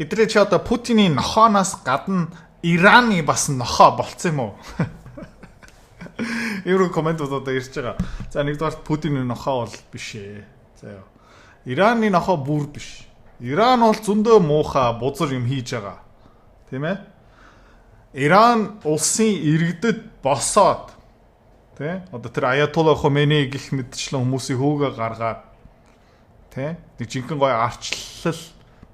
Эдрээ чи одоо Путиний нохооноос гадна Ираны бас нохоо болцсон юм уу? Евро комментууд одоо ирж байгаа. За нэгдүгээр Путиний нохоо бол биш ээ. За яа. Ираны нохоо бүр биш. Иран бол зөндөө муухай бузар юм хийж байгаа. Тийм ээ? Иран улсын иргэдэд босоод тий? Одоо тэр Аятолла Хомейни гих мэдчлэн хүмүүсийн хүүгээ гаргаад тий? Нэг жинхэнэ гоё арчлал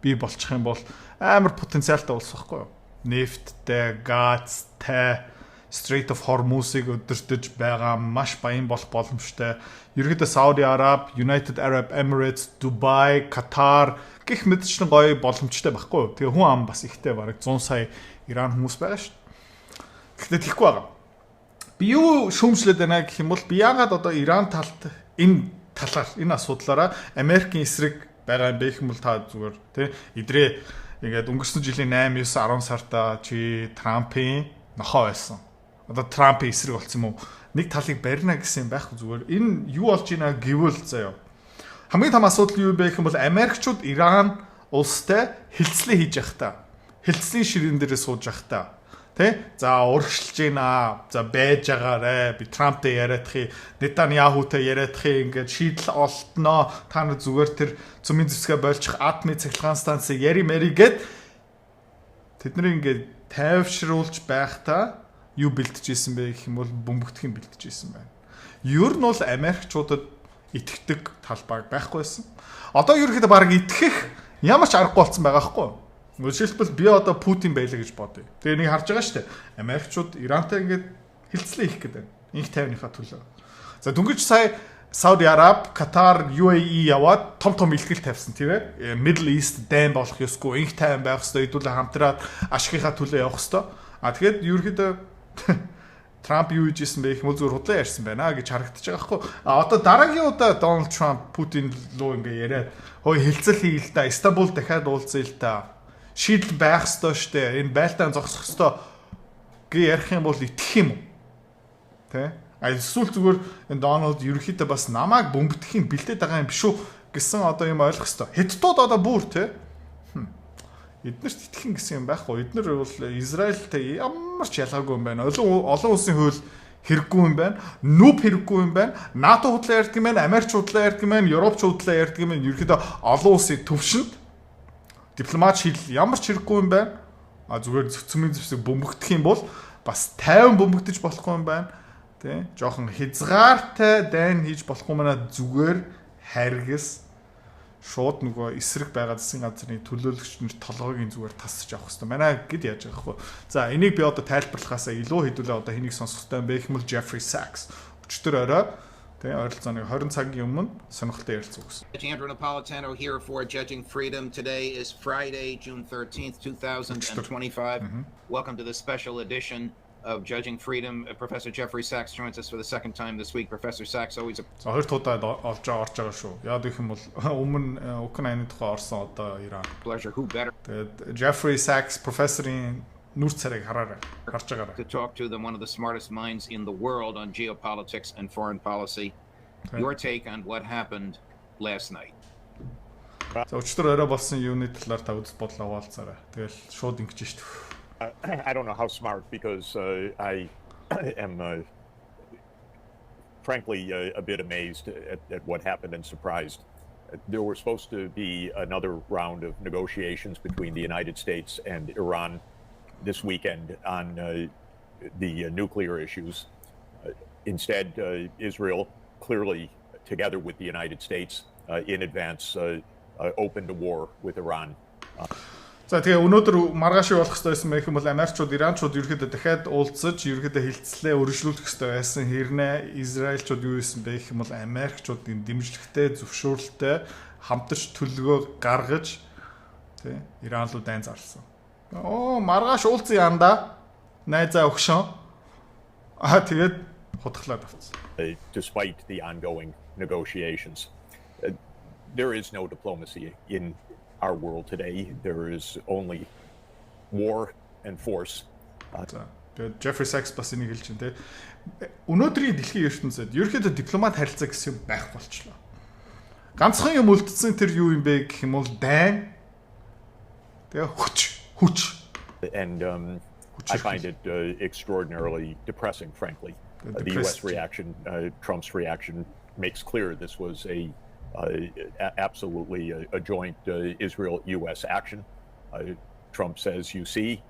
бий болчих юм бол амар потенциалтай улс байхгүй юу? Нефттэй, газтай, Strait of Hormuz-ыг өдөртөж байгаа маш баян болох боломжтой. Ерөнхийдөө Saudi Arab, United Arab Emirates, Dubai, Qatar гих мэдчлэн гоё боломжтой байхгүй юу? Тэгээ хүн ам бас ихтэй бараг 100 сая Иран хүмүүс байгаа шүү дээ. Гэхдээ тийхгүй байгаа. Би юу шүүмжлээд байна гэх юм бол би яагаад одоо Иран талд энэ талаар энэ асуудлаараа Америкийн эсрэг байгаа юм бэ гэх юм бол та зүгээр тий идрээ ингээд өнгөрсөн жилийн 8, 9, 10 сарда чи Трампын нохоо байсан. Одоо Трампын эсрэг болсон юм уу? Нэг талыг барина гэсэн юм байхгүй зүгээр. Энэ юу болж ийна гэвэл заяа. Хамгийн том асуудал юу бэ гэх юм бол Америкчууд Иран улстай хилцлээ хийж явах та. Хилцлийн ширээн дээрээ сууж явах та. Тэ? За урагшилж гинэ. За байж байгаарэ. Би Трамптай яриадахыг, Нетаньяхутай яриадахыг ингээд шийдэл олтноо. Та нар зүгээр тэр цөмийн зэвсгээ больчих атомын цахилгаан станцыг яри мэри гэд тэднийг ингээд тайвшруулж байхдаа юу бэлтжижсэн бэ гэх юм бол бөмбөгдөх юм бэлтжижсэн байна. Ер нь бол Америкчуудад итгэдэг талбай байхгүйсэн. Одоо ерөөхдөө баг итгэх ямар ч аргагүй болсон байгаа байхгүй юу? Жишээлбэл би одоо Путин байлаа гэж бодъё. Тэгээ нэг харж байгаа шүү дээ. Америкчууд Ирантай ингээд хилцлээ хийх гэдэг. Инх тайвныхаа төлөө. За дөнгөж сая Saudi Arab, Qatar, UAE яваад том илтгэл тавьсан тийм ээ. Middle East дайм болох ёсгүй, инх тайван байх ёстой, хэдүүлээ хамтраад ашигынхаа төлөө явах ёстой. Тэгэхээр ерөөхдөө Трамп юу хийжсэн бэ гэх юм бол зүгээр худлаа ярьсан байна гэж харагдаж байгаа хгүй. Одоо дараагийн удаа Дональд Трамп Путин руу ингээ яриад хөөе хилцэл хийл та, Стамбул дахиад уулзъя л та. Шийдэл байх ёстой штэ. Энэ байлдаан зогсох ёстой гэ ярих юм бол итгэх юм уу? Тэ? Эсвэл зүгээр энэ Дональд ерөнхийдөө бас намайг бөмбөгдөхийн бэлдээд байгаа юм биш үү гэсэн одоо юм ойлгох ёстой. Хятадууд одоо бүр тэ. Эднэрт итгэх гэсэн юм байхгүй. Эднэр бол Израильтай ямар ч ялгаагүй юм байна. Олон улсын хууль хэрэггүй юм байна. Нүб хэрэггүй юм байна. НАТО худлаа ярьдаг юм байна. Америкч худлаа ярьдаг юм байна. Европч худлаа ярьдаг юм байна. Ерөнхийдөө олон улсын төвшөнд дипломат шийдэл ямар ч хэрэггүй юм байна. Зүгээр цөмийн зэвсэг бөмбөгдөх юм бол бас 50 бөмбөгдөж болохгүй юм байна. Тэ? Жохон хязгаартай дайн хийж болохгүй мана зүгээр харгас шууд нөгөө эсрэг байгаа засгийн газрын төлөөлөгч нар толгойн зүгээр тасч авах хэрэгтэй. Манай гэд яаж байгаа вэ? За энийг би одоо тайлбарлахаасаа илүү хэдүүлээ одоо хэнийг сонсох хэрэгтэй юм бэ гэх юм бол Jeffrey Sachs. Өчтөр орой тэ ойролцоогоо 20 цагийн өмнө сонирхолтой ярилцсан гэсэн. Andrew Napolitano here for Judging Freedom. Today is Friday, June 13th, 2025. Welcome to the special edition of Judging Freedom. Professor Jeffrey Sachs joins us for the second time this week. Professor Sachs, always a хоёр удаа орж байгаа шүү. Яа гэх юм бол өмнө Украины тухай орсон одоо Иран. Pleasure. Who better? Тэгээд Jeffrey Sachs профессорын нүр царайг хараарай. Харж байгаарай. To talk to them, one of the smartest minds in the world on geopolitics and foreign policy. Your take on what happened last night. За өчтөр орой болсон юуны талаар та үзэл бодол аваалцаарай. Тэгэл шууд ингэж шүү. I don't know how smart because I am frankly a bit amazed at what happened and surprised. There was supposed to be another round of negotiations between the United States and Iran this weekend on the nuclear issues. Instead, Israel clearly, together with the United States, in advance opened a war with Iran. За тэгээ өнөөдөр маргааш болох хэрэгтэй байсан байх юм бол Америкчууд, Иранчууд ерөөхдөө дахиад уулзаж, ерөөхдөө хилцлээ өргөжлүүлэх хэрэгтэй байсан. Хэрнээ Израильчууд юу хийсэн бэ гэх юм бол Америкчуудын дэмжлэгтэй, зөвшөөрөлтэй хамтарч төлөвлөгөө гаргаж тий Иран руу дайн зарласан. Маргааш уулзъя янда. Найзаа өгшөн. Тэгээд хутглаад авцсан. Despite the ongoing negotiations, there is no diplomacy in our world today. There is only war and force. Тэгээд Jeffrey Sachs бас энийг хэлж байна те. Өнөөдрийн дэлхийн ертөнцид ерөөхдөө дипломат харилцаа гэсэн юм байх болчлоо. Ганцхан юм үлдсэн тэр юу юм бэ гэх юм бол дайн Тэгээ хүч. And I find it extraordinarily depressing, frankly. The U.S. reaction, Trump's reaction, makes clear this was absolutely a joint Israel-U.S. action. Trump says, you see,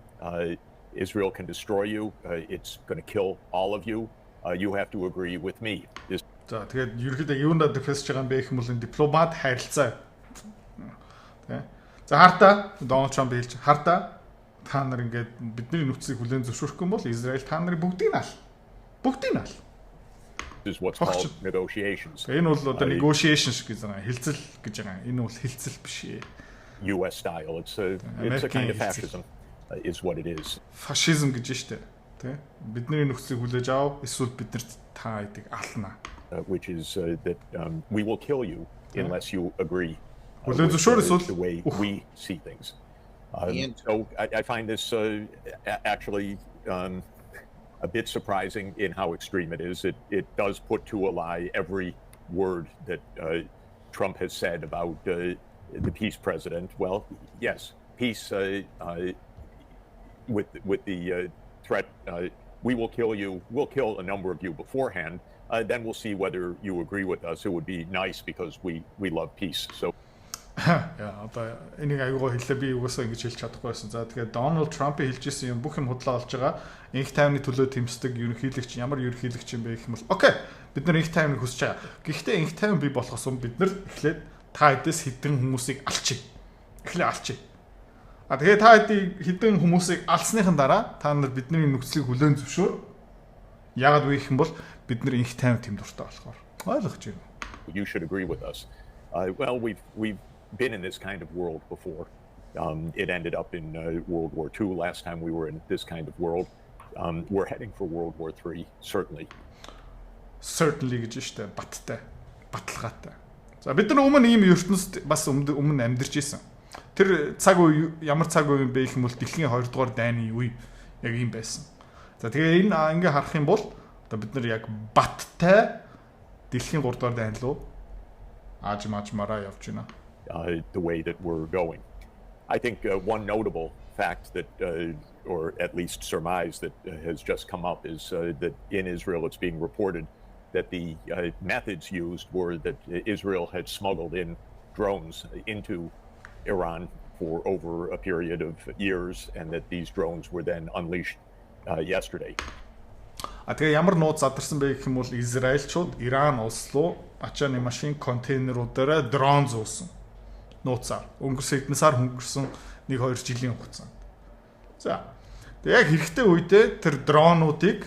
Israel can destroy you. It's going to kill all of you. You have to agree with me. За тэгээд ерөнхийдөө юундаа дэвсэж байгаа юм бэ гэх юм бол энэ дипломат харилцаа. Тэ. За хартаа Дональд Трамп хэлж хартаа та нар ингээд бидний нөхцөлийг хүлээн зөвшөөрөхгүй юм бол Израиль та нарыг бүгдийг нь ал. Is what's called negotiations. Энэ бол одоо negotiations гэж байгаа. Хилцэл гэж байгаа. Энэ бол хилцэл биш ээ. U.S. style. It's a kind of fascism, is what it is. Фашизм гэж штэ. Тэ? Бидний нөхцөлийг хүлээж ав, эсвэл биднэрт та эдийг ална. Which is that we will kill you unless you agree with the way we see things. So I find this actually a bit surprising in how extreme it is. It does put to a lie every word that Trump has said about the peace president. Well, yes, peace with the threat, we will kill you. We'll kill a number of you beforehand. Then we'll see whether you agree with us. It would be nice because we love peace. So. Одоо энийг аюулгүй хэллээ би угаасаа ингэж хэлж чадахгүй байсан. За тэгээд Дональд Трамп хэлж ирсэн юм бүх юм худлаа олж байгаа. Инх тайвны төлөө тэмцдэг ерөнхийлөгч ямар ерөнхийлөгч юм бэ гэх юм бол окей. Бид нар инх тайвныг хүсэж байгаа. Гэхдээ инх тайван бий болохоос бид нар эхлээд та хэдээс хэдэн хүмүүсийг алчих. Эхлээ алчих. Тэгээд та хэдэн хүмүүсийг алсныхан дараа та нар бидний нөхцөлийг хүлээн зөвшөөр. Яагаад вэ гэх юм бол бид нар инх тайван тэм дуртай болохоор. Ойлгож байна. You should agree with us. Well, we've been in this kind of world before. It ended up in World War II last time we were in this kind of world. We're heading for World War III, certainly. Certainly гэж штэ баттай, баталгаатай. За бид нар өмнө ийм ертөнцид бас өмнө амьдарч ирсэн. Тэр цаг үе ямар цаг үе юм бэ гэх юм бол дэлхийн 2 дугаар дайны үе яг ийм байсан. За тэгээ энэ ингээ харах юм бол одоо бид нар яг баттай дэлхийн 3 дугаар дайн руу аажмаараа явж байна. The way that we're going. I think one notable fact that, or at least surmise that has just come up is that in Israel it's being reported that the methods used were that Israel had smuggled in drones into Iran for over a period of years and that these drones were then unleashed yesterday. Тэгээ ямар нууц задарсан бэ гэх юм бол Израильчууд Иран улс руу ачааны машин контейнеруудаараа дрон зуусан. Нууцаар өнгөрсөн хэдэн сар хөнгөрсөн 1-2 жилийн хугацаанд. За. Тэгээ яг хэрэгтэй үедээ тэр дронуудыг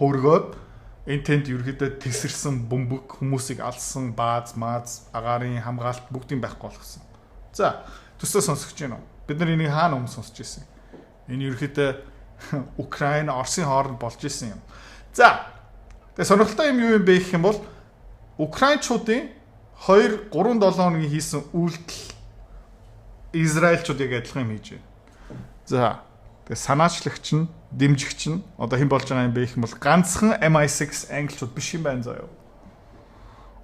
хөргөөд энэ тэнд ерөөдөө тесэрсэн бөмбөг хүмүүсийг алсан бааз агаарын хамгаалалт бүгдийг байхгүй болгосон. За, төсөө сонсогч байна уу? Бид нар энийг хаана өмнө сонсч ирсэн? Энэ ерөөдөө Украин, Оросын хооронд болж исэн юм. За. Тэгээ сонирхолтой юм юу юм бэ гэх юм бол Украинчуудын 2-3-7 хоногийн хийсэн үйлдэл Израильчуудыг адилхан юм хийж байна. За. Тэгээ санаачлагч нь, дэмжигч нь одоо хэн болж байгаа юм бэ гэх юм бол ганцхан MI6 англичууд биш юм байна заяа.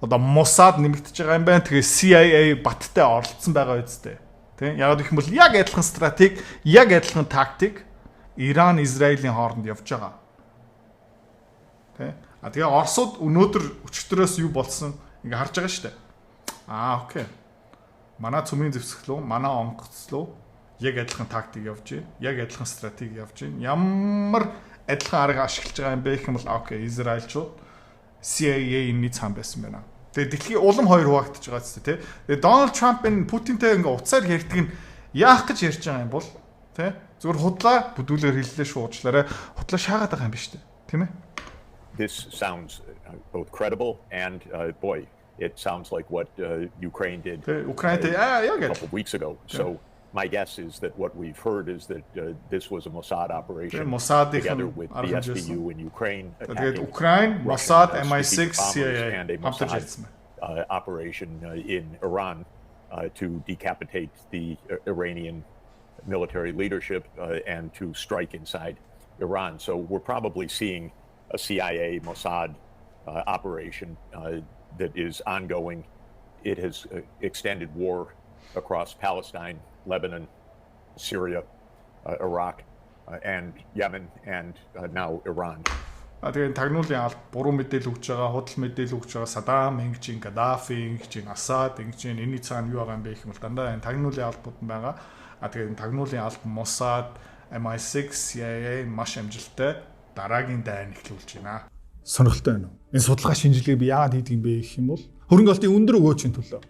Одоо Mossad нэмэгдэж байгаа юм байна. Тэгээ CIA баттай оролцсон байгаа үстэй. Тэ? Яг гэх юм бол яг адилхан стратеги, яг адилхан тактик Иран, Израилийн хооронд явж байгаа. Тэ? Тэгээ Оросууд өнөөдөр өчтөрөөс юу болсон ингээ харж байгаа шүү дээ. Окей. Манай цөмийн зэвсгэлөө, манай онгоцлоо яг адилхан тактик явж байна. Яг адилхан стратеги явж байна. Ямар адилхан арга ашиглаж байгаа юм бэ гэх юм бол окей, Израильчууд CIA-ийн цаан байсан байна. Тэгээ дэлхийн улам хоёр хуваагдаж байгаа ч тийм. Тэгээ Дональд Трампын Путинтэй ингээ уцаар ярьдаг нь яах гэж ярьж байгаа юм бол тийм. Зүгээр худлаа бүдүүлгээр хэллээ шүү уучлаарай. Худлаа шаагаад байгаа юм биш үү? Тийм ээ. This sounds both credible and boy, it sounds like what Ukraine did a couple of weeks ago. So my guess is that what we've heard is that this was a Mossad operation together with the SBU in Ukraine, Ukraine, Mossad, MI6, CIA, and a Mossad operation in Iran to decapitate the Iranian military leadership and to strike inside Iran. So we're probably seeing a CIA Mossad operation that is ongoing. It has extended war across Palestine Lebanon, Syria, Iraq, and Yemen, and now Iran. Тэгээд тагнуулын алд буруу мэдээлэл өгч байгаа, худал мэдээлэл өгч байгаа Садам ингэж ин Гадафи ингэж ин Асад ингэж ин энэний цаана юу байгаа юм бэ гэх юм бол дандаа энэ тагнуулын албууд нь байгаа. Тэгээд тагнуулын алд Mossad, MI6, CIA маш амжилттай дараагийн дайн эхлүүлж байна. Сонирхолтой байна уу? Энэ судалгаа шинжилгээг би яагаад хийдэг юм бэ гэх юм бол хөрөнгө олтын өндөр өгөөчийн төлөө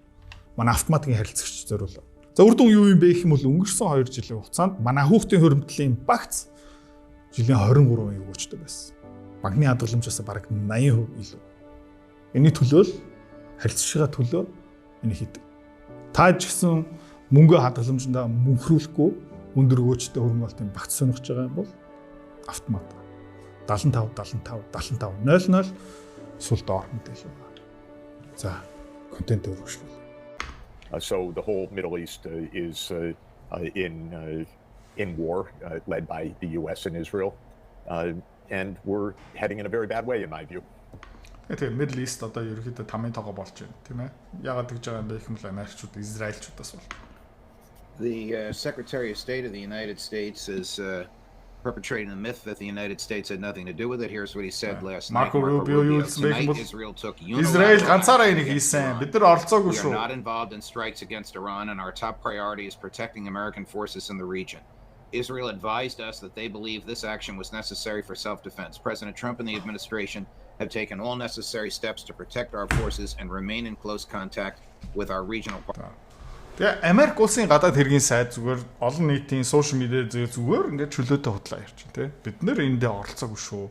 манай автоматикийн харилцагч зориулав. За үр дүн юу юм бэ гэх юм бол өнгөрсөн 2 жилийн хугацаанд манай хүүхдийн хөрөмтлийн багц жилийн 23% өгөөчтэй байсан. Банкны хадгаламжаас бараг 80% илүү. Энэний төлөө л харилцагчаа төлөө энэ хийдэг. Та ч гэсэн мөнгө хадгаламжиндаа мөнхрүүлэхгүй өндөр өгөөчтэй хөрөнгө олтын багц сонирхож байгаа юм бол автомат 75 00 эсвэл доор мэдээлэл байна. За, контент өргөжлөл. So the whole Middle East is in war, led by the U.S. and Israel, and we're heading in a very bad way, in my view. Тэгээд Middle East одоо ерөөхдөө тамийн тоогоо болж байна, тийм ээ? Яагаад гэж байгаа юм бэ гэвэл Америкчууд, Израильчуудаас бол. The Secretary of State of the United States is perpetrating the myth that the United States had nothing to do with it. Here's what he said last night. Marco Rubio Tonight, Israel took Израиль ганцаараа энийг хийсэн. Бид нар оролцоогүй We are шүү. not involved in strikes against Iran, and our top priority is protecting American forces in the region. Israel advised us that they believe this action was necessary for self-defense. President Trump and the administration have taken all necessary steps to protect our forces and remain in close contact with our regional partners. Тэгээ Америк улсын гадаад хэргийн сайд зүгээр олон нийтийн сошиал медиа зүгээр ингээд чөлөөтэй худлаа ярьж байна, тий. Бид нэр эндээ оролцоогүй шүү.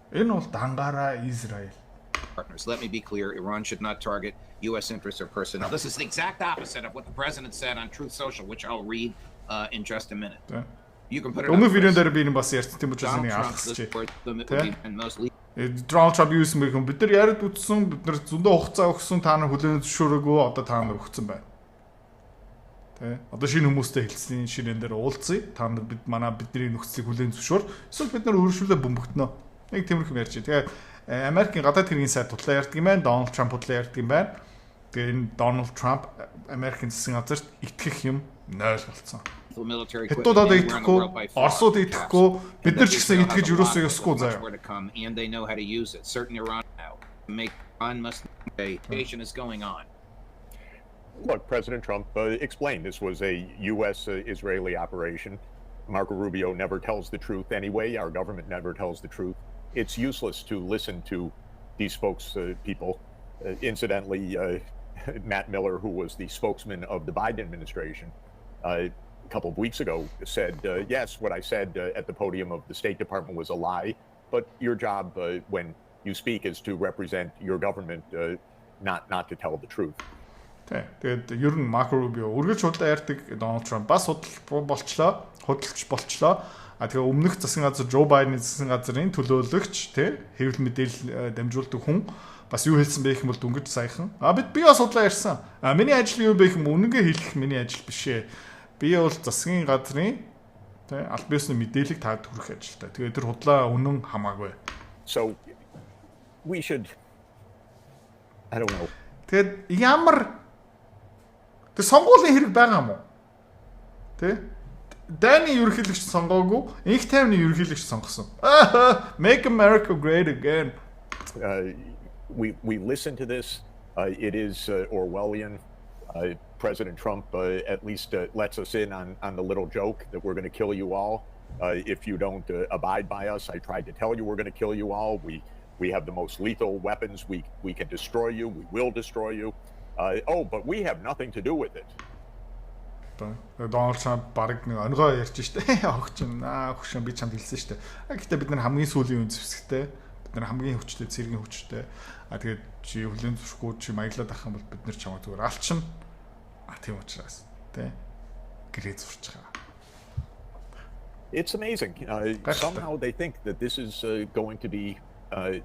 Энэ бол дангаараа Израиль. Partners. Let me be clear, Iran should not target U.S. interests or personnel. This is the exact opposite of what the president said on Truth Social, which I'll read in just a minute. You can put it on. Өмнөх видеон дээр би энэ бас ярьсан тийм учраас энийг алгасчих. Donald Trump юу гэсэн бэ гэвэл бид нар яриад үтсэн, бид нар зөндөө хугацаа өгсөн, та нар хүлээн зөвшөөрөөгүй, одоо та нар өгсөн байна. Одоо шинэ хүмүүстэй хэлсэн шинээр дээр уулзъя. Та нар бидний нөхцөлийг хүлээн зөвшөөр. Эсвэл бид нар өөрчлөлөө бөмбөгтнө. Нэг тиймэрхүү ярьж байгаа. Тэгээ Америкийн гадаад хэргийн сайд тудлаа ярьдаг юм байна. Donald Trump тудлаа ярьдаг юм байна. Тэгээ энэ Donald Trump Америкийн засгийн газарт итгэх юм 0 болсон. Хэдүүд одоо итгэхгүй, Оросууд итгэхгүй, бид нар ч гэсэн итгэж юусоо ёсгүй заяа. And they know how to use it. Certain Iran now make Iran must say is going on. Look, President Trump explained this was a U.S.-Israeli operation. Marco Rubio never tells the truth anyway. Our government never tells the truth. It's useless to listen to these spokespeople. Incidentally, Matt Miller, who was the spokesman of the Biden administration, a couple of weeks ago said, yes, what I said at the podium of the State Department was a lie, but your job when you speak is to represent your government, not to tell the truth. Тэгээд ер нь Marco Rubio үргэлж худлаа ярьдаг Donald Trump бас худалч болчлоо. Тэгээ өмнөх засгийн газар Joe Biden-ийн засгийн газрын төлөөлөгч хэвлэл мэдээлэл дамжуулдаг хүн бас юу хэлсэн бэ гэх юм бол дүнгийн саяхан. Би бас худлаа ярьсан. Миний ажил юу бэ гэх юм үнэнгээ хэлэх миний ажил биш ээ. Би бол засгийн газрын аль биесны мэдээллийг таад хүргэх ажилтай. Тэгээд тэр худлаа үнэн хамаагүй. So we should I don't know. Тэгээд ямар тэг сонгуулийн хэрэг байгаа юм уу? Дайны ерөнхийлөгч сонгоогүй, инх тайвны ерөнхийлөгч сонгосон. Make America great again. We listen to this. It is Orwellian. President Trump at least lets us in on the little joke that we're going to kill you all if you don't abide by us. I tried to tell you we're going to kill you all. We have the most lethal weapons. We can destroy you. We will destroy you. But we have nothing to do with it. Donald Trump бараг нэг өнгөө ярьж штэ. Хөгшин би чамд хэлсэн штэ. Гэхдээ бид нар хамгийн сүүлийн үн зэвсэгтэй. Бид нар хамгийн хүчтэй, цэргийн хүчтэй. Тэгээд чи хүлэн зөвшгүй чи маяглаад ах юм бол бид нар чамаа зүгээр алчин. Тийм учраас гэрээ зурж байгаа. It's amazing. Somehow they think that this is going to be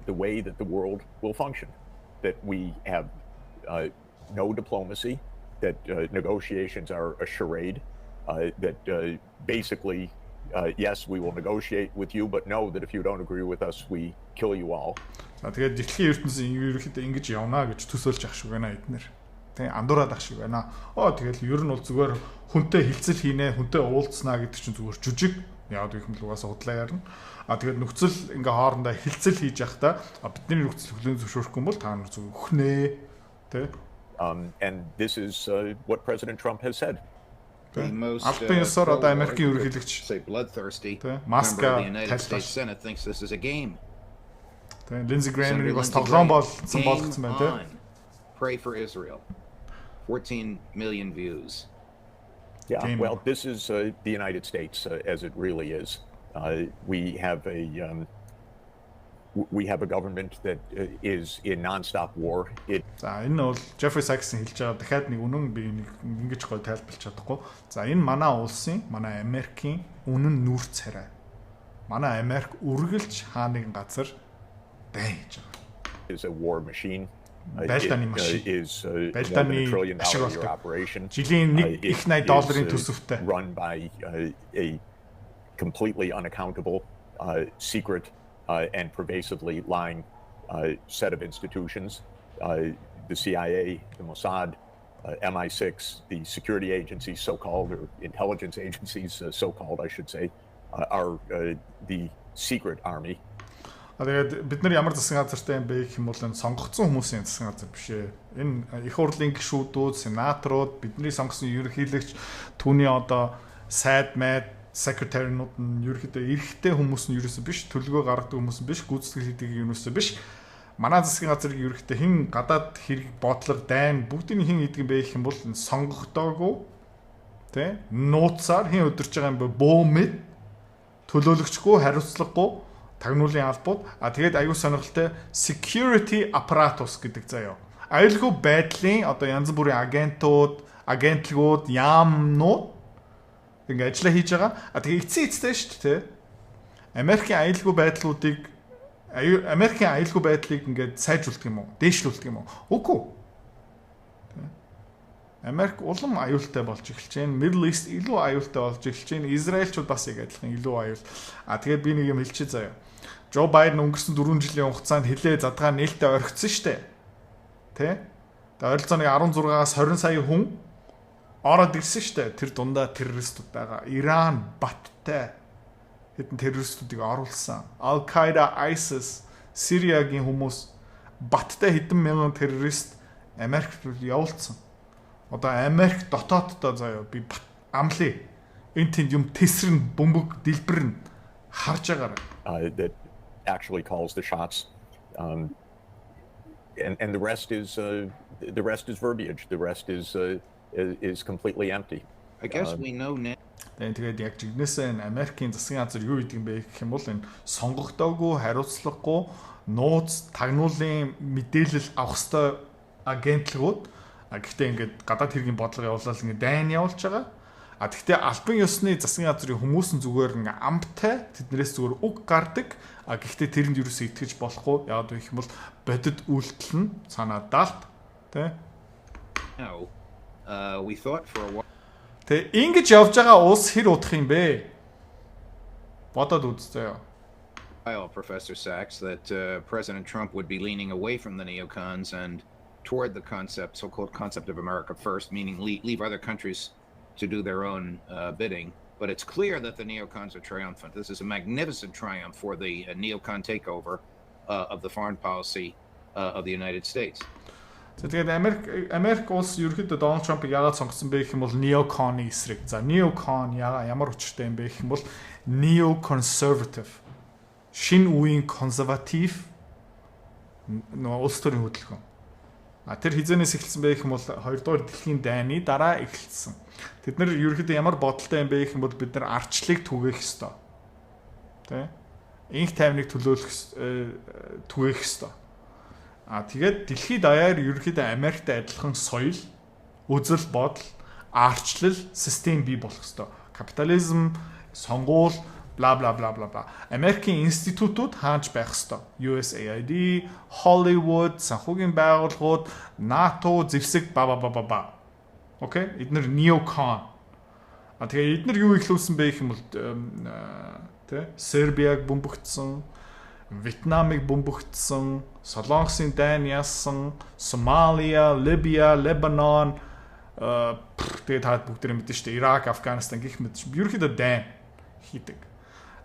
the way that the world will function. That we have no diplomacy, that negotiations are a charade, that basically, yes, we will negotiate with you, but know that if you don't agree with us, we kill you all. Тэгээд дэлхийн ертөнцийн ерөнхийдөө ингэж явна гэж төсөөлж ах шиг байна эднэр. тий андуураад ах шиг байна. Тэгэл ер нь бол зүгээр хүнтэй хилцэл хийнэ, хүнтэй уулзснаа гэдэг чинь зүгээр жижиг. Яг гэх юм л угаасаа удлаа ярина. Тэгээд нөхцөл ингээ хоорондоо хилцэл хийж явахдаа бидний нөхцөл хөлийн зөвшөөрөхгүй бол та нар зөв өхнээ. Тий. And this is what President Trump has said. The most Америкийн ерөнхийлөгч say bloodthirsty Маска member of the United States Senate thinks this is a game. Lindsey Graham-ыг бас тоглоом болгосон байна тий. Pray for Israel. 14 million views. Yeah, well, this is the United States as it really is. We have a government that is in non-stop war. За энэ бол Jeffrey Sachs хэлж байгаа дахиад нэг үнэн би ингэж гой тайлбарлаж чадахгүй. За энэ манай улсын, манай Америкийн үнэн нүүр царай. Манай Америк үргэлж хааныг газар дайн хийж байгаа. Is a war machine. Байлдааны машин. Байлдааны ашиг operation. Жилийн $180 төсөвтэй. Run by a completely unaccountable, secret, and pervasively lying set of institutions. The CIA, the Mossad, MI6, the security agencies, so-called, or intelligence agencies, so-called, I should say, are the secret army. Тэгээд бид нар ямар засгийн газартай юм бэ гэх юм бол энэ сонгогдсон хүмүүсийн засгийн газар биш ээ. Энэ их хурлын гишүүдүүд, сенаторууд, бидний сонгосон ерөнхийлөгч, түүний одоо сайд майд, секретаринууд нь ерөнхийдөө эрэгтэй хүмүүс нь ерөөсөө биш, төлөвлөгөө гаргадаг хүмүүс нь биш, гүйцэтгэл хийдэг ерөөсөө биш. Манай засгийн газрыг ерөнхийдөө хэн гадаад хэрэг бодлого, дайн бүгдийг хэн хийдэг юм бэ гэх юм бол энэ сонгогдоогүй тэ нууцаар хэн өдөрж байгаа юм бэ бөөмэд төлөөлөгчгүй, хариуцлагагүй тагнуулын албууд тэгээд аюул сонирхолтой security apparatus гэдэг заяа. Аюулгүй байдлын одоо янз бүрийн агентлагууд, яамнууд ингээ ажиллаа хийж байгаа. Тэгээ эцсийн эцтэй шүү дээ. Америкийн аюулгүй байдлыг ингээд сайжруулдаг юм уу? Дээшлүүлдэг юм уу? Үгүй. Америк улам аюултай болж эхэлж байна. Middle East илүү аюултай болж эхэлж байна. Израильчууд бас яг адилхан илүү аюул. Тэгээд би нэг юм хэлчихье заяа. Джо Байден өнгөрсөн 4 жилийн хугацаанд хилээ задгаа нээлттэй орхисон шүү дээ. Тэ? Тэгээд ойролцоогоо 16-аас 20 сая хүн ороод ирсэн шүү дээ. Тэр дундаа террористууд байгаа. Иран баттай хэдэн террористуудыг оруулсан. Al-Qaeda, ISIS, Сириагийн хүмүүс баттай хэдэн мянган террорист Америкт явуулсан. Одоо Америк дотооддоо заяа би амлаа. Энд тэнд юм тесрэн, бөмбөг, дэлбэрэн харж байгаарай. That actually calls the shots, and the rest is verbiage. The rest is completely empty. I guess we know now. Тэгээд яг жигнэсээ Америкийн засгийн газар юу гэдэг юм бэ гэх юм бол энэ сонгогдоогүй, хариуцлагагүй, нууц, тагнуулын мэдээлэл авах ёстой агентлагууд гэхдээ ингээд гадаад хэргийн бодлого явуулаад ингээд дайн явуулж байгаа. Гэхдээ албан ёсны засгийн газрын хүмүүс нь зүгээр ингээ амттай тэднээс зүгээр үг гардаг. Гэхдээ тэрэнд юусоо итгэж болохгүй. Яагаад вэ гэх юм бол бодит үйлдэл нь санаа даалт тий. No. We thought for a while. Тэ ингэж явж байгаа улс хэр удах юм бэ? Бодоод үзтээ. Professor Sachs, that President Trump would be leaning away from the neocons and toward the so-called concept of America first, meaning leave other countries to do their own bidding. But it's clear that the neocons are triumphant. This is a magnificent triumph for the neocon takeover of the foreign policy of the United States. Тэгээд Америк улс ерөөхдөө Дональд Трампыг яагаад сонгосон бэ гэх юм бол неоконы эсрэг. За неокон ямар учиртай юм бэ гэх юм бол neoconservative. Шинэ үеийн консерватив улс төрийн хөдөлгөөн. Тэр хизэнээс эхэлсэн бэ гэх юм бол 2 дугаар дэлхийн дайны дараа эхэлсэн. Тэд нар ерөөхдөө ямар бодолтой юм бэ гэх юм бол бид нар арчлыг түгээх ёстой. Тэ? Инх тайвныг түгээх ёстой. Тэгээд дэлхийд даяар ерөөхдөө Америктэй адилхан соёл, үзэл бодол, арчлал, систем бий болох ёстой. Капитализм, сонгуул, бла бла бла бла бла. Америкийн институтууд хааж байх ёстой. USAID, Hollywood, санхүүгийн байгууллагууд, НАТО, зэвсэг ба. Окей? Эдгээр неокон. Тэгээд эдгээр юу ихлүүлсэн бэ гэх юм бол тэ Сербиаг бөмбөгдсөн, Вьетнамыг бөмбөгдсөн, Солонгосын дайн яасан, Сомалия, Либия, Лебанон тэгээд таад бүгдээ мэдэн шүү дээ. Ирак, Афганистан гэх мэт ерөөхдөө дайн хийдэг.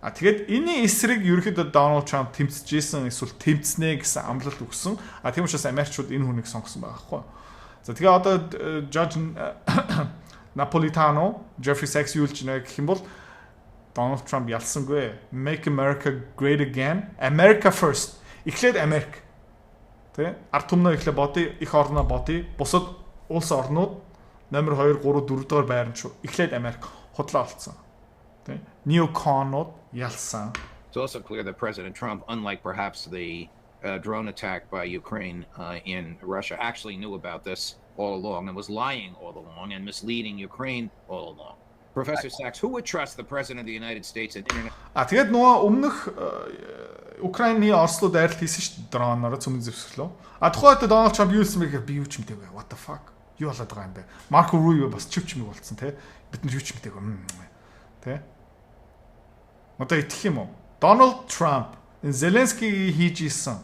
Тэгээд энэний эсрэг ерөөхдөө Дональд Трамп тэмцэжсэн эсвэл тэмцнэ гэсэн амлалт өгсөн. Тийм учраас Америкчууд энэ хүнийг сонгосон байгаа байхгүй. За тэгээ одоо Judge Napolitano, Jeffrey Sachs юу ч нэг гэх юм бол Donald Trump ялсангүй. Make America Great Again. America first. Эхлээд Америк. Тэ? Ард түмнөө эхлээ бодъё, их орноо бодъё. Бусад улс орнууд номер 2, 3, 4 дугаар байранд шүү. Эхлээд Америк худлаа олцсон. Тэ? Неоконууд ялсан. It's also clear that President Trump, unlike perhaps the drone attack by Ukraine in Russia, actually knew about this all along and was lying all along and misleading Ukraine all along. Professor Sachs, who would trust the President of the United States and internet? Тэгээд нөгөө өмнөх Украины Осло дайралт хийсэн шүү дээ дроноор цөмөн зэвсгэлөө. Тухайд Дональд Трамп юу хэлсэн бэ гэхээр би юу ч мэдээгүй. What the fuck? Юу болоод байгаа юм бэ? Марко Рубио бас чивчмэг болцсон те. Бид нар юу ч мэдээгүй. Тэ? Одоо итгэх юм уу? Дональд Трамп Зеленский хийж исэн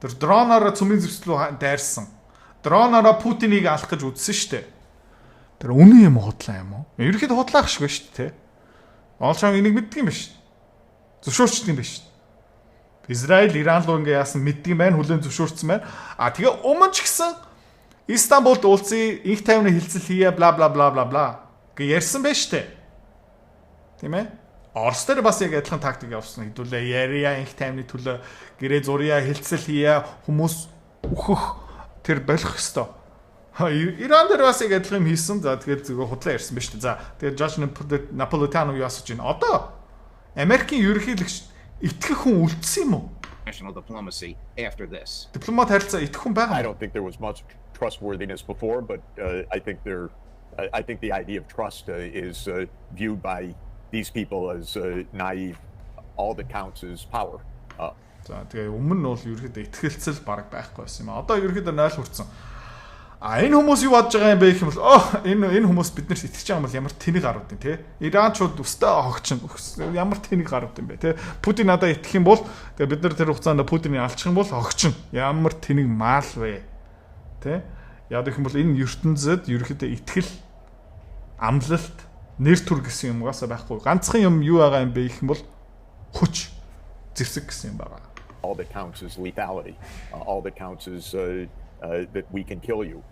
тэр дроноор цөмөн зэвсгэлөө дайрсан. Дроноор Путинийг алах гэж үзсэн шүү дээ. Тэр үнэн юм худлаа юм уу? Ерөнхийдөө худлаах шиг байна шүү дээ. Олчаан энийг мэддэг юм биш. Зөвшөөрчдөг юм биш. Израиль, Иран руу ингээ яасан мэддэг юм байна, хүлэн зөвшөөрсөн байна. Тэгээ өмнө ч гэсэн Истанбулд уулзъя, инх тайвны хилцэл хийе, бла бла бла бла бла гэ ярьсан байж шүү дээ. Тийм ээ? Орос дээр бас яг адилхан тактик явуулсан. Хэдүүлээ яриа, инх тайвны төлөө гэрээ зурья, хилцэл хийе, хүмүүс өөхөх тэр болох ёстой. Иран дээр бас яг адилхан юм хийсэн. За тэгээд зөвхөн худлаа ярьсан ба шүү дээ. За тэгээд Judge Napolitano юу асууж байна? Одоо Америкийн ерөнхийлөгч итгэх хүн үлдсэн юм уу? National diplomacy after this. Дипломат харилцаа итгэх хүн байгаа I юм. don't think there was much trustworthiness before, but I think the idea of trust is viewed by these people as naive. All that counts is power. За тэгээ өмнө нь бол ерөөхдөө итгэлцэл баг байхгүй байсан юм. Одоо ерөөхдөө 0 хүрсэн. Энэ хүмүүс юу бодож байгаа юм бэ гэх юм бол энэ хүмүүс биднэрт итгэж байгаа юм бол ямар тэнэг гарууд юм те. Иранчууд өстэй хогчин ямар тэнэг гарууд юм бэ те. Путин надад итгэх юм бол тэгээ бид нар тэр хугацаанд Путиныг алчих юм бол хогчин. Ямар тэнэг маал вэ? Тэ? Яг гэх юм бол энэ ертөнцид ерөөхдөө итгэл амлалт нэр төр гэсэн юмгаас байхгүй. Ганцхан юм юу байгаа юм бэ гэх юм бол хүч зэвсэг гэсэн юм байгаа. All that counts is lethality. All that counts is that we can kill you.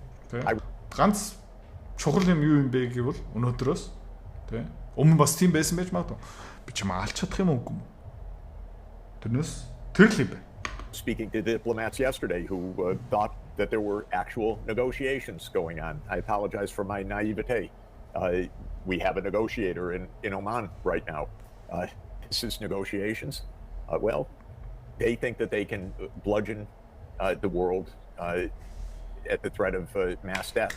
Ганц чухал юм юу юм бэ гэвэл өнөөдрөөс тий өмнө бас тийм байсан байж магадгүй. Би ч юм алж чадах юм уу? Тэрнээс тэр л юм бэ. Speaking to diplomats yesterday who thought that there were actual negotiations going on. I apologize for my naivete. We have a negotiator in Oman right now. This is negotiations. Well, they think that they can bludgeon the world at the threat of mass death.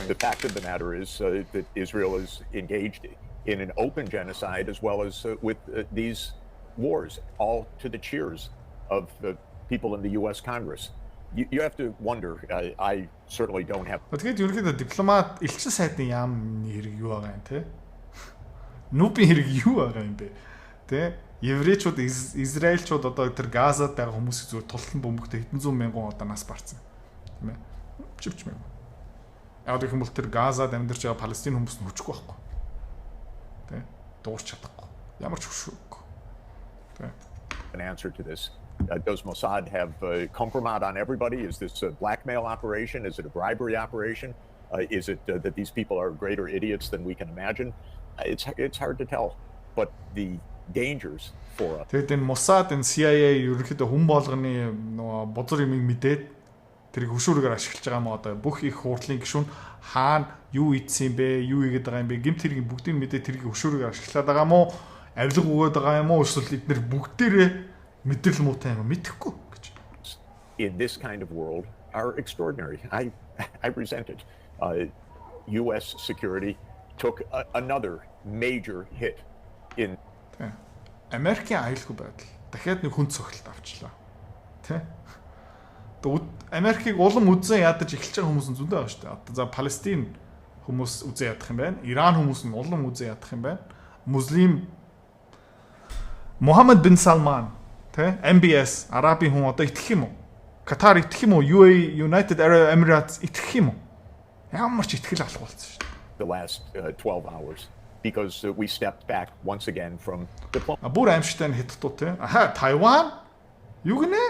The fact of the matter is that Israel is engaged in an open genocide as well as with these wars, all to the cheers of the people in the U.S. Congress. You have to wonder. I certainly don't have. Тэгээд ерөнхийдөө дипломат элчин сайдын яам хэрэг юу байгаа юм те? Нүбийн хэрэг юу байгаа юм бэ? Тэ? Еврейчүүд Израильчууд одоо тэр Газад байгаа хүмүүсийг зүгээр тултан бөмбөгтэй хэдэн зуун мянган одоо нас барсан. Тийм ээ. Чивч мэн. Яг гэх юм бол тэр Газад амьдарч байгаа Палестин хүмүүс нь хүчгүй байхгүй. Тэ? Дуурч чадахгүй. Ямар ч хүчгүй. Тэ? An answer to this. Does Mossad have compromise on everybody? Is this a blackmail operation? Is it a bribery operation? Is it that these people are greater idiots than we can imagine? It's hard to tell. But the dangers for us. Тэгээд энэ Mossad, энэ CIA ерөнхийдөө хүн болгоны нөгөө бузар юмыг мэдээд тэрийг хөшөөрөөр ашиглаж байгаа юм одоо бүх их хурдлын гишүүн хаана юу ийдсэн юм бэ? Юу ийгээд байгаа юм бэ? Гэмт хэргийн бүгдийг мэдээд тэрийг хөшөөрөөр ашиглаад байгаа юм уу? Авилга өгөөд байгаа юм уу? Эсвэл эдгээр бүгдээрээ мэдрэл муутай юм мэдэхгүй гэж. In this kind of world are extraordinary. I resent it. U.S. security took another major hit in Америкийн аюулгүй байдал дахиад нэг хүн цогцолт авчлаа. Тэ? Америкийг улам үзэн ядаж эхэлж байгаа хүмүүс нь зөндөө байгаа шүү дээ. Одоо за Палестин хүмүүс үзэн ядах юм байна. Иран хүмүүс нь улам үзэн ядах юм байна. Муслим Мухаммад бин Салман Тэ? MBS Арабын хүн одоо итгэх юм уу? Катар итгэх юм уу? UAE United Arab Emirates итгэх юм уу? Ямар ч итгэл алах болсон шүү дээ. The last 12 hours because we stepped back once again from diplomacy. Бүр аимшигтай нь хятадууд те. Аха, Тайван? Юу гинэ?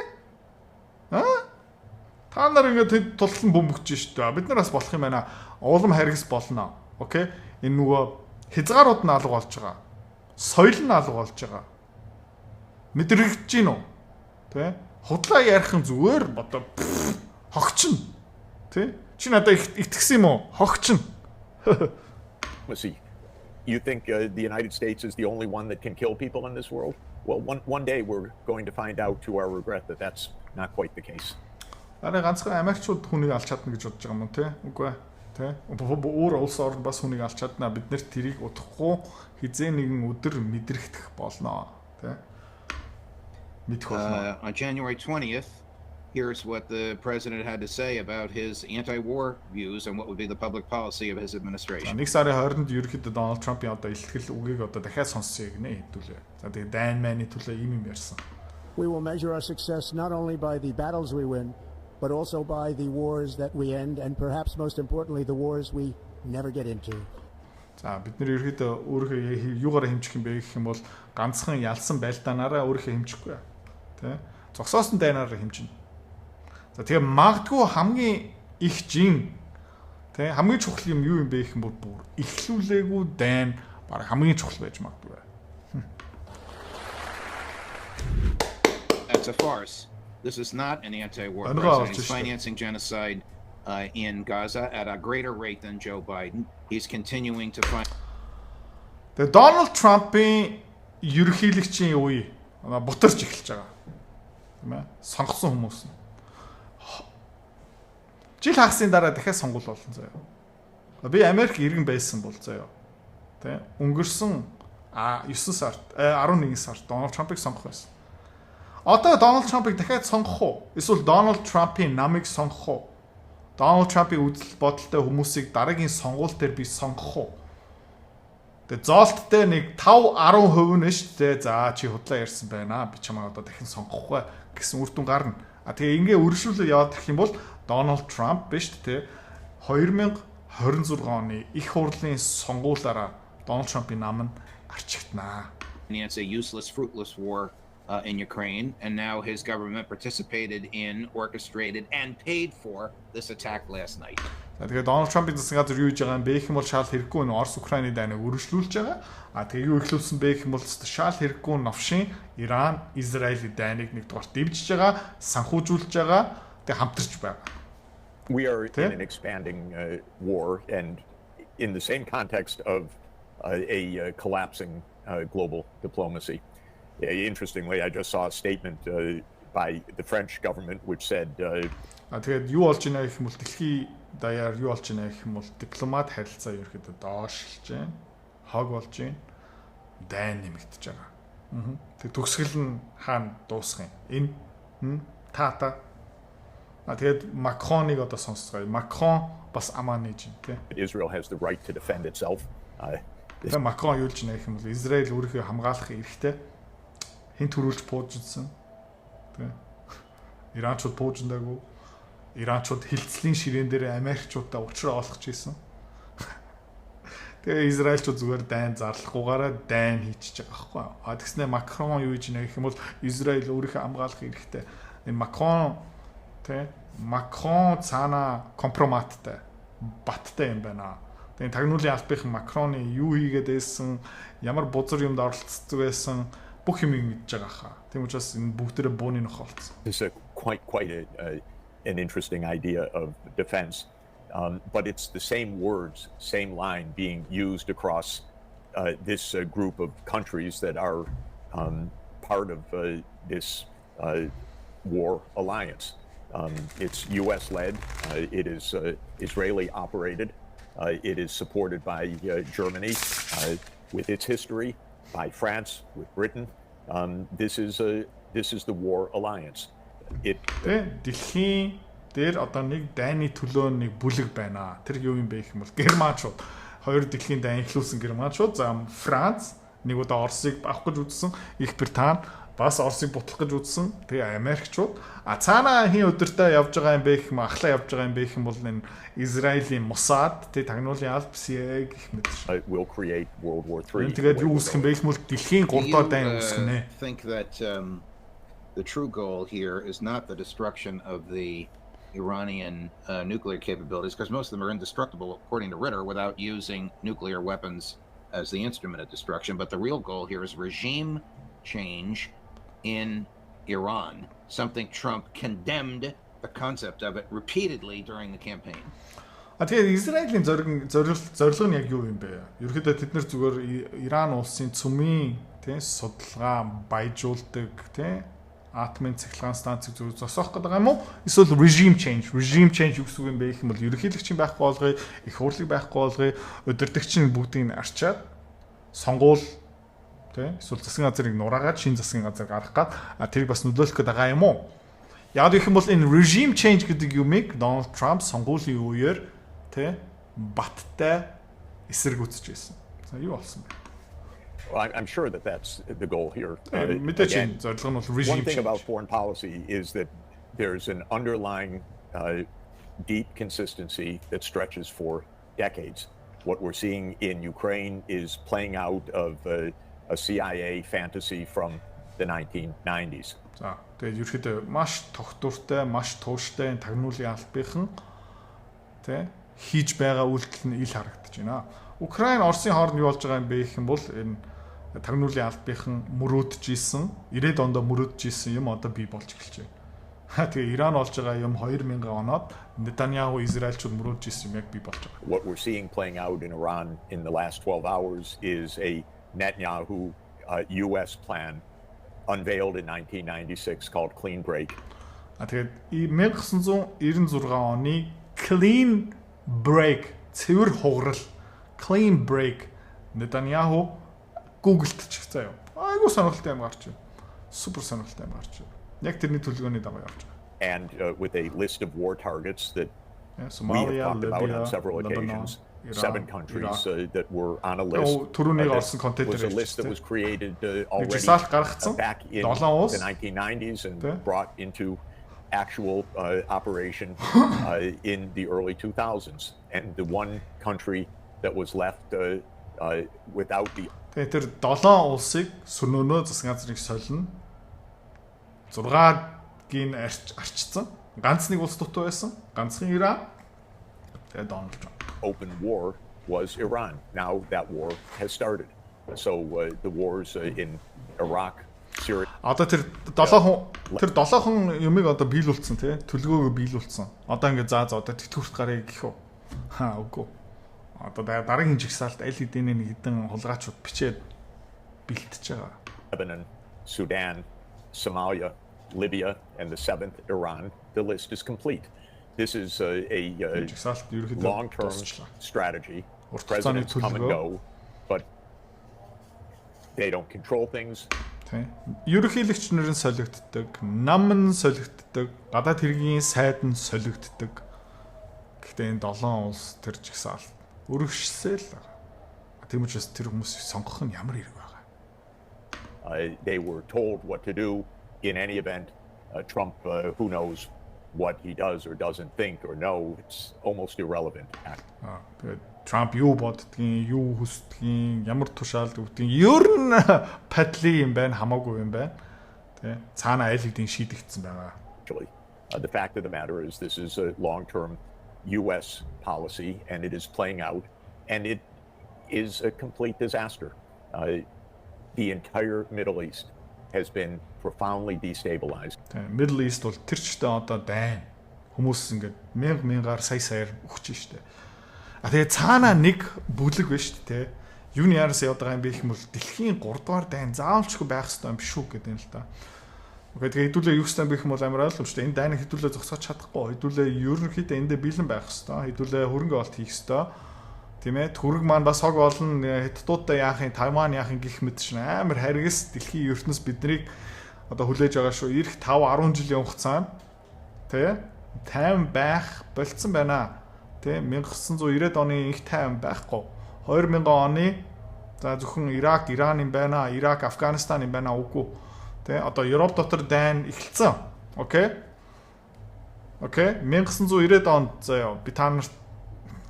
Та нар ингээд тулсан бөмбөгч шүү дээ. Бид нараас болох юм байна. Уулам харгас болно. Окей? Энэ нөгөө хязгаарууд нь алга болж байгаа. Соёл нь алга болж байгаа. Мэдрэгдэж гин үү? Тэ? Худлаа ярих нь зүгээр одоо хогчин. Тэ? Чи надад итгэсэн юм уу? Хогчин. Let's see. You think the United States is the only one that can kill people in this world? Well, one day we're going to find out to our regret that that's not quite the case. Арай ганцхан Америкчууд хүнийг алж чадна гэж бодож байгаа юм уу те? Үгүй ээ. Тэ? Өөр улс орн бас хүнийг алж чадна. Бид нэр тэрийг удахгүй хизээ нэгэн өдөр мэдрэгдэх болно. Тэ? Мэдэх болно. On January 20th, here's what the president had to say about his anti-war views and what would be the public policy of his administration. Нэг сарын 20-нд ерөнхийдөө Дональд Трампын одоо илтгэл үгийг одоо дахиад сонсъё гинэ хэдүүлээ. За тэгээ дайн майны төлөө юм ярьсан. We will measure our success not only by the battles we win, but also by the wars that we end, and perhaps most importantly, the wars we never get into. За бид нэр ерөөдөө өөрийнхөө юугаар хэмжих юм бэ гэх юм бол ганцхан ялсан байлдаанаараа өөрийнхөө хэмжихгүй. Тэ? Зогсоосон дайнаараа хэмжинэ. За тэгээ магадгүй хамгийн их жин тэ хамгийн чухал юм юу юм бэ гэх юм бол бүр ихлүүлээгүй дайн баг хамгийн чухал байж магадгүй. That's a farce. This is not an anti-war president. He's financing genocide in Gaza at a greater rate than Joe Biden. He's continuing to find. The Donald Trump-ийн ерөнхийлөгчийн үе бутарч эхэлж байгаа. Тийм ээ? Сонгосон хүмүүс нь. Жил хагасын дараа дахиад сонгуул болно заяа. Би Америк иргэн байсан бол заяа. Тэ? Өнгөрсөн 9 сард 11 сард Donald Trump-ыг сонгох байсан. Одоо Donald Trump-ыг дахиад сонгох уу? Эсвэл Donald Trump-ийн намыг сонгох уу? Donald Trump-ийн үзэл бодолтой хүмүүсийг дараагийн сонгуул дээр би сонгох уу? Тэгээ зоолттой нэг 5-10% нь шүү дээ. За чи худлаа ярьсан байна. Би чамаа одоо дахин сонгохгүй гэсэн үр дүн гарна. Тэгээ ингээ өршүүлээ яваад ирэх юм бол Donald Trump биш дээ. 2026 оны их хурлын сонгуулаараа Donald Trump-ийн нам нь арчигдана. It's a useless, fruitless war in Ukraine, and now his government participated in, orchestrated, and paid for this attack last night. Тэгээ Donald Trump-ийн засаг газар юу хийж байгаа юм бэ гэх юм бол шал хэрэггүй нь Орос Украины дайныг өргөжлүүлж байгаа. Тэгээ юу ихлүүлсэн бэ гэх юм бол шал хэрэггүй новшин Иран, Израилийн дайныг нэгдүгээр дэмжиж байгаа, санхүүжүүлж байгаа, тэгээ хамтарч байгаа. We are in an expanding war, and in the same context of a collapsing global diplomacy. Interestingly, I just saw a statement by the French government which said тэгээд юу болж байна гэх юм бол дэлхийн даяар юу болж байна гэх юм бол дипломат харилцаа ерөөхдөө доошлж байна. Хог болж байна. Дайн нэмэгдэж байгаа. Тэг төгсгөл нь хаана дуусах юм? Энэ таата. Тэгээд Макроныг одоо сонсгоё. Макрон бас амаа нээж байна, тийм. Israel has the right to defend itself. Тэгээд Макрон юу гэж нэх юм бол Израиль өөрийгөө хамгаалах эрхтэй. Хин төрүүлж буужсан. Тэ. Иранчууд бууждаагүй. Иранчууд хилцлийн ширээн дээр Америкчуудаа уучраа олгож ийсэн. Тэгээ Израильчууд зүгээр дайн зарлахгүйгаараа дайн хийчихэж байгаа байхгүй. Тэгснэ Макрон юу гэж нэх юм бол Израиль өөрийгөө хамгаалах эрхтэй. Энэ Макрон тэ Макрон цаана компроматтай баттай юм байна. Тэгээ тагнуулын албахийн Макроны юу хийгээд байсан, ямар бузар юмд оролцдог байсан бүх юм мэдж байгаа хаа. Тийм учраас энэ бүгдээрээ бууны нөх болсон. This is quite an interesting idea of defense, but it's the same words, same line being used across this group of countries that are part of this war alliance. It's U.S.-led. It is Israeli-operated. It is supported by Germany with its history, by France with Britain. This is the war alliance. Дэлхийн дээр одоо нэг дайны төлөө нэг бүлэг байна. Тэр юу юм бэ гэх юм бол Германчууд. Хоёр дэлхийн дайн ихлүүлсэн Германчууд, за Франц, нэг удаа Оросыг авах гэж үзсэн, Их Британи, бас Оросыг бутлах гэж үзсэн. Тэгээ Америкчууд цаанаа хин өдөртөө явж байгаа юм бэ гэх юм ахлаа явж байгаа юм бэ гэх юм бол энэ Израилийн Mossad тэг тагнуулын алба CIA гэх мэт. Will create World War III. Тэгээд юу үүсэх юм бэ гэх юм бол дэлхийн 3 дахь дайн үүсэх нэ. Think that the true goal here is not the destruction of the Iranian nuclear capabilities, because most of them are indestructible, according to Ritter, without using nuclear weapons as the instrument of destruction. But the real goal here is regime change in Iran, something Trump condemned the concept of it repeatedly during the campaign. Тэгээд Израилийн зорилго нь яг юу юм бэ? Ерөнхийдөө тэд нар зүгээр Иран улсын цөмийн судалгаа баяжуулдаг атомын цахилгаан станцыг зөв зогсоох гэдэг юм уу? Эсвэл regime change юу гэсэн юм бэ гэх юм бол ерөнхийлөгчийн байхгүй болгоё, их хурлыг байхгүй болгоё, удирдагчийн бүгдийг нь арчаад сонгуул эсвэл засгийн газрыг нураагаад шинэ засгийн газар гаргах гад тэрийг бас нөлөөлөх гэдэг байгаа юм уу? Яг гэх юм бол энэ regime change гэдэг юмыг Donald Trump сонгуулийн үеэр баттай эсэргүүцэж байсан. За юу болсон бэ? Well, I'm sure that that's the goal here. Again, one thing about foreign policy is that there's an underlying deep consistency that stretches for decades. What we're seeing in Ukraine is playing out of a CIA fantasy from the 1990s. За, тэгээд ерөөхдөө маш тогтвортой, маш тууштай тагнуулын албахан хийж байгаа үйлдэл нь ил харагдаж байна. Украин Оросын хооронд юу болж байгаа юм бэ гэх юм бол энэ тагнуулын албахан мөрөөдөж исэн 90-ад онд мөрөөдөж исэн юм одоо бий болж эхэлж байна. Тэгээ Иран болж байгаа юм 2000 оноод Нетаньяху Израильчууд мөрөөдөж исэн юм яг бий болж байгаа. What we're seeing playing out in Iran in the last 12 hours is a Netanyahu US plan unveiled in 1996 called Clean Break. Тэгээд 1996 оны Clean Break цэвэр хугарал Clean Break Нетаньяху Google-т ч гэсэн юм. Айгуу сонирхолтой юм гарч байна. Супер сонирхолтой юм гарч байна. Яг тэрний төлөвлөгөөний дагуу явж байгаа. And with a list of war targets that Somalia, we have talked about on several occasions, 7 countries that were on a list. Was a list that was created already back in the 1990s and brought into actual operation in the early 2000s. And the one country that was left without the Тэгээд тэр 7 улсыг сүнөөнөө засгийн газрыг солино. 6-гийн арчсан. Ганц нэг улс дутуу байсан. Ганцхан Иран. Тэгээд Donald Trump. Open war was Iran. Now that war has started. So the wars in Iraq, Syria. Одоо тэр 7 хүн юмыг одоо биелүүлсэн төлөвлөгөөгөө биелүүлсэн. Одоо ингээд за одоо тэтгэврт гарыг гэх үү. Үгүй. Одоо дараагийн жигсаалт аль хэдийн нэг хэдэн хулгайчуд бичээд бэлтэж байгаа. Lebanon, Sudan, Somalia, Libya, and the 7th Iran. The list is complete. This is a long-term strategy. Presidents come and go, but they don't control things. Ерөнхийлөгч нарын солигддог, нам нь солигддог, гадаад хэргийн сайд нь солигддог. Гэхдээ энэ 7 улс тэр жигсаалт өргөжсөл байгаа. Тийм учраас тэр хүмүүс сонгох нь ямар хэрэг байгаа. They were told what to do in any event. Trump, who knows what he does or doesn't think or know, it's almost irrelevant. Тэгээд Trump юу боддгийг, юу хүсдгийг, ямар тушаалд өгдгийг ер нь падли юм байна, хамаагүй юм байна. Тэ цаана айл хэдийн шийдэгдсэн байгаа. Actually, the fact of the matter is this is a long-term US policy and it is playing out and it is a complete disaster. The entire Middle East has been profoundly destabilized. Middle East бол тэр чигтээ одоо дайн хүмүүс ингээд мянгаар саяар өгч штэ. Тэгээ цаана нэг бүлэг биш тэ. Юуны яраас яваад байгаа юм бэ гэх юм бол дэлхийн 3 дугаар дайн заавалчгүй байх хэрэгтэй юм биш үү гэдэг юм л та. Тэгээ хэдүүлээ юу гэсэн бэ гэх юм бол амар ойлгомжтой. Энэ дайныг хэдүүлээ зогсоож чадахгүй. Хэдүүлээ ерөнхийдөө эндээ бэлэн байх хэрэгтэй. Хэдүүлээ хөрөнгө олт хийх хэрэгтэй. Тийм ээ. Түрэг маань бас хог олон хятадуудтай яахын, Тайван яахын гих мэт шин амар харгас дэлхийн ертөнц биднийг одоо хүлээж байгаа шүү. Ирэх 5-10 жилийн хугацаанд тий тайван байх болцсон байна. Тий 1990-ад оны их тайван байхгүй. 2000 оны за зөвхөн Ирак, Иран юм байна. Ирак, Афганистан юм байна. Үгүй. Тэ одоо Европ дотор дайн эхэлсэн. Окей. 1990-ад онд заяа би та нарт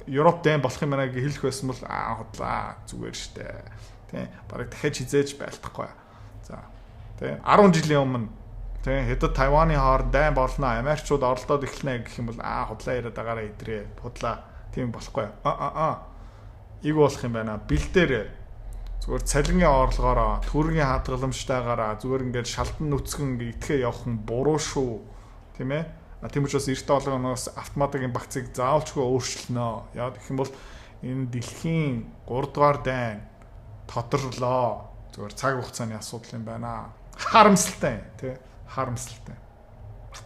Европ дайн болох юм байна гэж хэлэх байсан бол хотлаа зүгээр штэ. Тэ барыг дахиад хизээж байлтахгүй. За. Тэ 10 жилийн өмнө тэ хэдэд Тайваны хооронд дайн болно. Америкчууд оролдоод эхэлнэ гэх юм бол хотлаа яриад байгаараа идрээ. Худлаа тийм болохгүй. Иг болох юм байна. Бэлдээрээ зүгээр цалингийн орлогоороо, төргийн хадгаламжтайгаараа зүгээр ингээд шалдан нүцгэн итгэхээ явах нь буруу шүү. Тийм ээ? Тийм учраас эртний олгоноос автоматикийн багцыг заавалчгүй өөрчлөнө. Яа гэх юм бол энэ дэлхийн 3 дугаар дайн тодорлоо. Зүгээр цаг хугацааны асуудал юм байна. Харамсалтай тий. Харамсалтай.